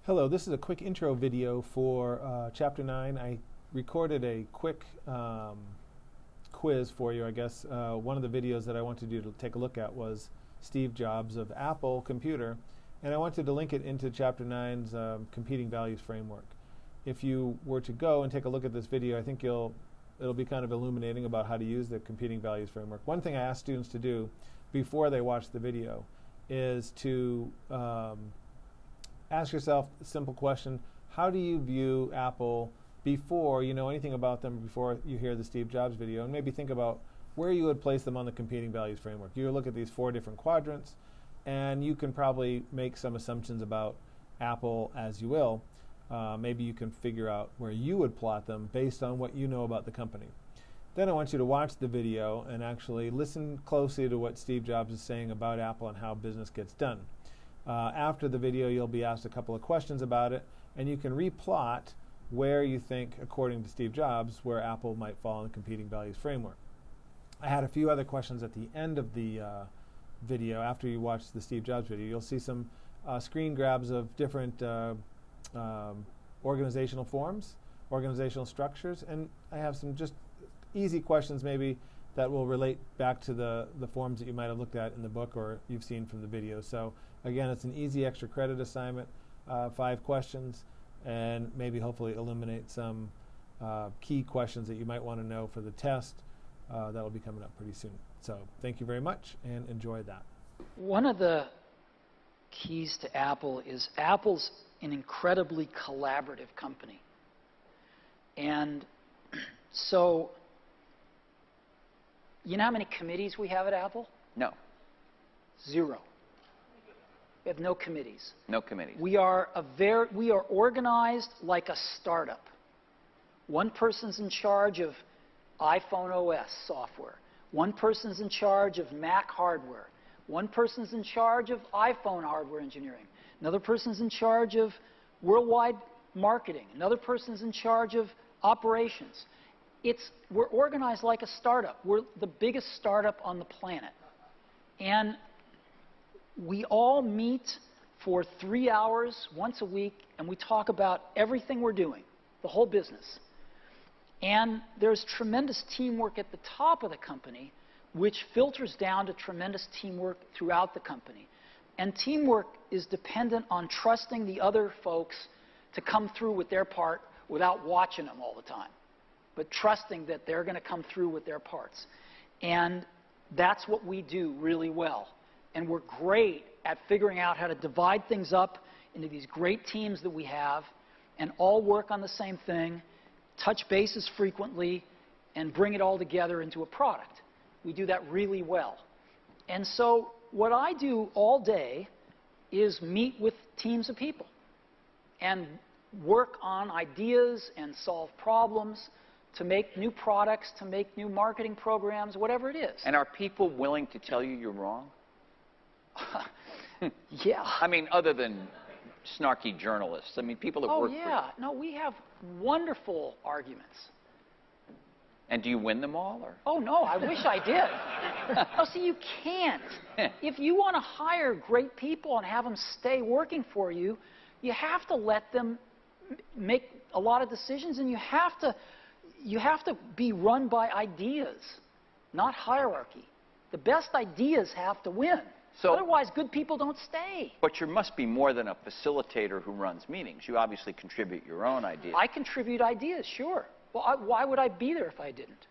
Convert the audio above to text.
Hello, this is a quick intro video for Chapter 9. I recorded a quick quiz for you, I guess. One of the videos that I wanted you to take a look at was Steve Jobs of Apple Computer, and I wanted to link it into Chapter 9's Competing Values Framework. If you were to go and take a look at this video, I think it'll be kind of illuminating about how to use the Competing Values Framework. One thing I ask students to do before they watch the video is to ask yourself a simple question: how do you view Apple before you know anything about them, before you hear the Steve Jobs video, and maybe think about where you would place them on the Competing Values Framework. You look at these 4 different quadrants, and you can probably make some assumptions about Apple as you will. Maybe you can figure out where you would plot them based on what you know about the company. Then I want you to watch the video and actually listen closely to what Steve Jobs is saying about Apple and how business gets done. After the video, you'll be asked a couple of questions about it, and you can replot where you think, according to Steve Jobs, where Apple might fall in the Competing Values Framework. I had a few other questions at the end of the video. After you watch the Steve Jobs video, you'll see some screen grabs of different organizational forms, organizational structures, and I have some just easy questions maybe that will relate back to the forms that you might have looked at in the book or you've seen from the video. So again, it's an easy extra credit assignment, 5 questions, and maybe hopefully illuminate some key questions that you might want to know for the test that will be coming up pretty soon. So thank you very much and enjoy that. One of the keys to Apple is Apple's an incredibly collaborative company. And so, you know how many committees we have at Apple? No. 0. We have no committees. No committees. We are organized like a startup. One person's in charge of iPhone OS software. One person's in charge of Mac hardware. One person's in charge of iPhone hardware engineering. Another person's in charge of worldwide marketing. Another person's in charge of operations. We're organized like a startup. We're the biggest startup on the planet. And we all meet for 3 hours once a week, and we talk about everything we're doing, the whole business. And there's tremendous teamwork at the top of the company, which filters down to tremendous teamwork throughout the company. And teamwork is dependent on trusting the other folks to come through with their part without watching them all the time, but trusting that they're going to come through with their parts. And that's what we do really well. And we're great at figuring out how to divide things up into these great teams that we have and all work on the same thing, touch bases frequently, and bring it all together into a product. We do that really well. And so what I do all day is meet with teams of people and work on ideas and solve problems to make new products, to make new marketing programs, whatever it is. And are people willing to tell you you're wrong? Yeah. I mean, other than snarky journalists. I mean, people that work for you. Oh, yeah. No, we have wonderful arguments. And do you win them all? Or? Oh, no, I wish I did. No, see, you can't. If you want to hire great people and have them stay working for you, you have to let them make a lot of decisions, and you have to be run by ideas, not hierarchy. The best ideas have to win. So, otherwise, good people don't stay. But you must be more than a facilitator who runs meetings. You obviously contribute your own ideas. I contribute ideas, sure. Well, why would I be there if I didn't?